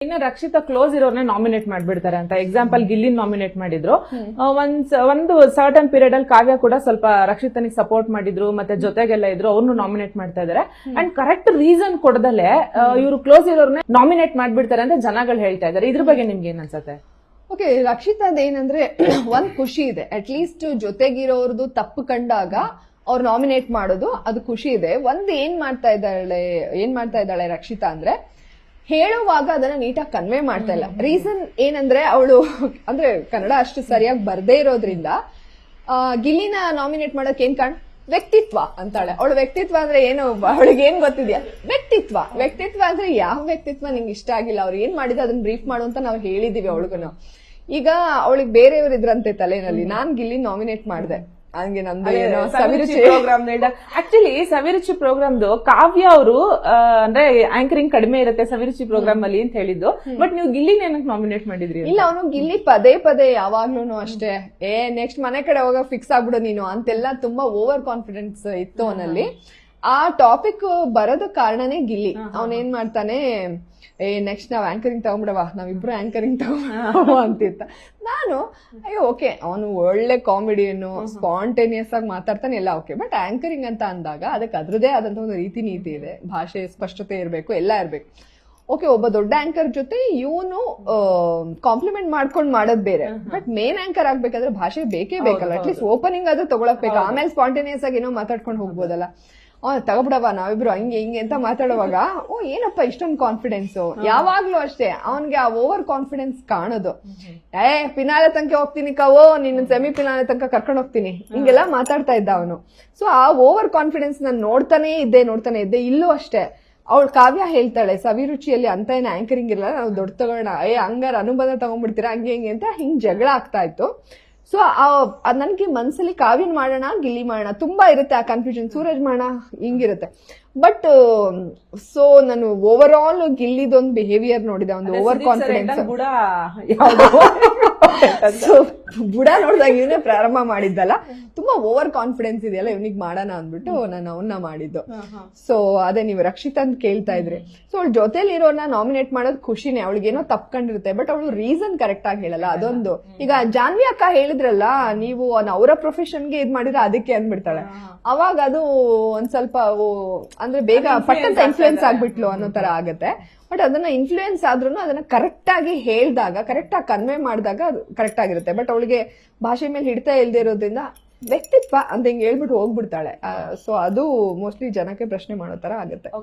ಇನ್ನ Rakshita close ಇರೋರ್ನೇ nominate ಮಾಡ್ಬಿಡ್ತಾರೆ ಅಂತ. ಎಕ್ಸಾಂಪಲ್ ಗಿಲ್ಲಿನ್ ನಾಮಿನೇಟ್ ಮಾಡಿದ್ರು. ಒಂದು ಸರ್ಟನ್ ಪೀರಿಯಡ್ ಅಲ್ಲಿ ಕಾವ್ಯ ಕೂಡ ಸ್ವಲ್ಪ ರಕ್ಷಿತನಿಗೆ ಸಪೋರ್ಟ್ ಮಾಡಿದ್ರು, ಮತ್ತೆ ಜೊತೆಗೆಲ್ಲ ಇದ್ರು, ಅವ್ರನ್ನು ನಾಮಿನೇಟ್ ಮಾಡ್ತಾ ಇದಾರೆ. ಅಂಡ್ ಕರೆಕ್ಟ್ ರೀಸನ್ ಕೊಡದಲ್ಲೇ ಇವರು ಕ್ಲೋಸ್ ಇರೋರ್ನೇ ನಾಮಿನೇಟ್ ಮಾಡ್ಬಿಡ್ತಾರೆ ಅಂತ ಜನಗಳು ಹೇಳ್ತಾ ಇದಾರೆ. ಇದ್ರ ಬಗ್ಗೆ ನಿಮ್ಗೆ ಏನ್ ಅನ್ಸುತ್ತೆ? ಓಕೆ, ರಕ್ಷಿತಾದ್ ಏನಂದ್ರೆ ಒಂದ್ ಖುಷಿ ಇದೆ, ಅಟ್ ಲೀಸ್ಟ್ ಜೊತೆಗಿರೋರ್ದು ತಪ್ಪು ಕಂಡಾಗ ಅವ್ರು ನಾಮಿನೇಟ್ ಮಾಡೋದು ಅದು ಖುಷಿ ಇದೆ. ಏನ್ ಮಾಡ್ತಾ ಇದ್ದಾಳೆ ರಕ್ಷಿತಾ ಅಂದ್ರೆ ಹೇಳುವಾಗ ಅದನ್ನ ನೀಟಾಗಿ ಕನ್ವೆ ಮಾಡ್ತಾ ಇಲ್ಲ. ರೀಸನ್ ಏನಂದ್ರೆ ಅವಳು ಅಂದ್ರೆ ಕನ್ನಡ ಅಷ್ಟು ಸರಿಯಾಗಿ ಬರ್ದೇ ಇರೋದ್ರಿಂದ ಗಿಲ್ಲಿನ ನಾಮಿನೇಟ್ ಮಾಡೋಕೆ ಏನ್ ಕಾರಣ, ವ್ಯಕ್ತಿತ್ವ ಅಂತಾಳೆ. ಅವಳು ವ್ಯಕ್ತಿತ್ವ ಅಂದ್ರೆ ಏನು, ಅವಳಿಗೆ ಏನ್ ಗೊತ್ತಿದ್ಯಾ? ವ್ಯಕ್ತಿತ್ವ ಅಂದ್ರೆ ಯಾವ ವ್ಯಕ್ತಿತ್ವ ನಿಂಗೆ ಇಷ್ಟ ಆಗಿಲ್ಲ, ಅವ್ರು ಏನ್ ಮಾಡಿದ್ರೆ ಅದನ್ನ ಬ್ರೀಫ್ ಮಾಡು ಅಂತ ನಾವು ಹೇಳಿದೀವಿ ಅವಳಿಗೂ. ಈಗ ಅವಳಿಗೆ ಬೇರೆಯವ್ರು ಇದ್ರಂತೆ ತಲೆನಲ್ಲಿ, ನಾನ್ ಗಿಲ್ಲಿ ನಾಮಿನೇಟ್ ಮಾಡಿದೆ, ಹಂಗೆ ನಮ್ದು ಸವಿರುಚಿ ಪ್ರೋಗ್ರಾಮ್. ಆಕ್ಚುಲಿ ಸವಿರುಚಿ ಪ್ರೋಗ್ರಾಮ್ದು ಕಾವ್ಯ ಅವರು ಅಂದ್ರೆ ಆಂಕರಿಂಗ್ ಕಡಿಮೆ ಇರುತ್ತೆ ಸವಿರುಚಿ ಪ್ರೋಗ್ರಾಮ್ ಅಲ್ಲಿ ಅಂತ ಹೇಳಿದ್ದು. ಬಟ್ ನೀವು ಗಿಲ್ಲಿನ ಏನಕ್ಕೆ ನಾಮಿನೇಟ್ ಮಾಡಿದ್ರಿ? ಇಲ್ಲ, ಅವನು ಗಿಲ್ಲಿ ಪದೇ ಯಾವಾಗ್ಲೂ ಅಷ್ಟೇ ನೆಕ್ಸ್ಟ್ ಮನೆ ಕಡೆ ಹೋಗ ಫಿಕ್ಸ್ ಆಗ್ಬಿಡು ನೀನು ಅಂತೆಲ್ಲ ತುಂಬಾ ಓವರ್ ಕಾನ್ಫಿಡೆನ್ಸ್ ಇತ್ತು ಅವನಲ್ಲಿ. ಆ ಟಾಪಿಕ್ ಬರೋದ ಕಾರಣನೇ ಗಿಲ್ಲಿ. ಅವನೇನ್ ಮಾಡ್ತಾನೆ, ನೆಕ್ಸ್ಟ್ ನಾವ್ ಆಂಕರಿಂಗ್ ತಗೊಂಡ್ಬಿಡವಾ, ನಾವಿಬ್ರು ಆಂಕರಿಂಗ್ ತಗೊಂಡ ಅಂತಿತ್ತ. ನಾನು ಅಯ್ಯೋ ಓಕೆ, ಅವನು ಒಳ್ಳೆ ಕಾಮಿಡಿಯನ್ನು ಸ್ಪಾಂಟೇನಿಯಸ್ ಆಗಿ ಮಾತಾಡ್ತಾನೆ ಎಲ್ಲ ಓಕೆ, ಬಟ್ ಆಂಕರಿಂಗ್ ಅಂತ ಅಂದಾಗ ಅದಕ್ಕೆ ಅದ್ರದೇ ಆದಂತ ಒಂದು ರೀತಿ ನೀತಿ ಇದೆ, ಭಾಷೆ ಸ್ಪಷ್ಟತೆ ಇರಬೇಕು, ಎಲ್ಲ ಇರ್ಬೇಕು. ಓಕೆ, ಒಬ್ಬ ದೊಡ್ಡ ಆಂಕರ್ ಜೊತೆ ಇವನು ಕಾಂಪ್ಲಿಮೆಂಟ್ ಮಾಡ್ಕೊಂಡ್ ಮಾಡೋದ್ ಬೇರೆ, ಬಟ್ ಮೇನ್ ಆಂಕರ್ ಆಗ್ಬೇಕಾದ್ರೆ ಭಾಷೆ ಬೇಕೇ ಬೇಕಲ್ಲ, ಅಟ್ಲೀಸ್ಟ್ ಓಪನಿಂಗ್ ಆದ್ರೂ ತಗೊಳಕ್ ಬೇಕು, ಆಮೇಲೆ ಸ್ಪಾಂಟೇನಿಯಸ್ ಆಗಿ ಏನೋ ಮಾತಾಡ್ಕೊಂಡು ಹೋಗ್ಬೋದಲ್ಲ. ತಗೊಬಿಡವ ನಾವಿಬ್ರು ಹಂಗೆ ಹಿಂಗೆ ಅಂತ ಮಾತಾಡುವಾಗ ಏನಪ್ಪ ಇಷ್ಟೊಂದು ಕಾನ್ಫಿಡೆನ್ಸ್. ಯಾವಾಗ್ಲೂ ಅಷ್ಟೇ ಅವನ್ಗೆ ಆ ಓವರ್ ಕಾನ್ಫಿಡೆನ್ಸ್ ಕಾಣೋದು. ಫಿನಾಲೆ ತನಕ ಹೋಗ್ತೀನಿ ಕವೋ, ನಿನ್ನ ಸೆಮಿ ಫಿನಾಲೆ ತನಕ ಕರ್ಕೊಂಡು ಹೋಗ್ತೀನಿ, ಹಿಂಗೆಲ್ಲಾ ಮಾತಾಡ್ತಾ ಇದ್ದ ಅವನು. ಸೊ ಆ ಓವರ್ ಕಾನ್ಫಿಡೆನ್ಸ್ ನಾನು ನೋಡ್ತಾನೆ ಇದ್ದೆ. ಇಲ್ಲೂ ಅಷ್ಟೇ ಅವಳು ಕಾವ್ಯ ಹೇಳ್ತಾಳೆ ಸವಿರುಚಿಯಲ್ಲಿ ಅಂತ ಏನ್ ಆಂಕರಿಂಗ್ ಇರಲ್ಲ, ನಾವು ದೊಡ್ಡ ತಗೋಣ, ಹಂಗಾರ ಅನುಬಂಧ ತಗೊಂಡ್ಬಿಡ್ತೀರಾ ಹಂಗೆ ಹಿಂಗೆ ಅಂತ ಹಿಂಗ್ ಜಗಳ ಆಗ್ತಾ ಇತ್ತು. ಸೊ ನನ್ಗೆ ಮನ್ಸಲ್ಲಿ ಕಾವ್ಯನ್ ಮಾಡೋಣ ಗಿಲ್ಲಿ ಮಾಡೋಣ ತುಂಬಾ ಇರುತ್ತೆ ಆ ಕನ್ಫ್ಯೂಷನ್, ಸೂರಜ್ ಮಾಡೋಣ ಹಿಂಗಿರುತ್ತೆ. ಬಟ್ ಸೊ ನಾನು ಓವರ್ ಆಲ್ ಗಿಲ್ಲಿದೊಂದು ಬಿಹೇವಿಯರ್ ನೋಡಿದೆ, ಒಂದು ಓವರ್ ಕಾನ್ಫಿಡೆನ್ಸ್. ಸೊ ಬುಡ ನೋಡಿದಾಗ ಇವನೇ ಪ್ರಾರಂಭ ಮಾಡಿದ್ದಲ್ಲ, ತುಂಬಾ ಓವರ್ ಕಾನ್ಫಿಡೆನ್ಸ್ ಇದೆಯಲ್ಲ ಇವನಿಗೆ ಮಾಡೋಣ ಅಂದ್ಬಿಟ್ಟು ನಾನು ಅವನ್ನ ಮಾಡಿದ್ದು. ಸೊ ಅದೇ ನೀವು ರಕ್ಷಿತಾ ಅಂತ ಕೇಳ್ತಾ ಇದ್ರಿ. ಸೊ ಅವಳ ಜೊತೆಲಿ ಇರೋನ ನಾಮಿನೇಟ್ ಮಾಡೋದು ಖುಷಿನೇ, ಅವಳಿಗೇನೋ ತಪ್ಕೊಂಡಿರುತ್ತೆ, ಬಟ್ ಅವಳು ರೀಸನ್ ಕರೆಕ್ಟ್ ಆಗಿ ಹೇಳಲ್ಲ. ಅದೊಂದು ಈಗ ಜಾನ್ವಿ ಅಕ್ಕ ಹೇಳಿದ್ರಲ್ಲ, ನೀವು ಅವರ ಪ್ರೊಫೆಷನ್ಗೆ ಇದ್ ಮಾಡಿದ್ರೆ ಅದಕ್ಕೆ ಅಂದ್ಬಿಡ್ತಾಳೆ. ಅವಾಗ ಅದು ಒಂದ್ ಸ್ವಲ್ಪ ಅಂದ್ರೆ ಬೇಗ ಪಟ್ಟಂತ ಇನ್ಫ್ಲೂಯೆನ್ಸ್ ಆಗ್ಬಿಟ್ಲು ಅನ್ನೋ ತರ ಆಗತ್ತೆ. ಬಟ್ ಅದನ್ನ ಇನ್ಫ್ಲೂಯೆನ್ಸ್ ಆದ್ರೂ ಅದನ್ನ ಕರೆಕ್ಟ್ ಆಗಿ ಹೇಳಿದಾಗ, ಕರೆಕ್ಟ್ ಆಗಿ ಕನ್ವೆ ಮಾಡಿದಾಗ ಅದು ಕರೆಕ್ಟ್ ಆಗಿರುತ್ತೆ. ಬಟ್ ಅವಳಿಗೆ ಭಾಷೆ ಮೇಲೆ ಹಿಡಿತಾ ಇಲ್ದೇ ಇರೋದ್ರಿಂದ ವ್ಯಕ್ತಿತ್ವ ಅಂತ ಹಿಂಗ್ ಹೇಳ್ಬಿಟ್ಟು ಹೋಗ್ಬಿಡ್ತಾಳೆ. ಸೊ ಅದು ಮೋಸ್ಟ್ಲಿ ಜನಕ್ಕೆ ಪ್ರಶ್ನೆ ಮಾಡೋ ತರ ಆಗುತ್ತೆ.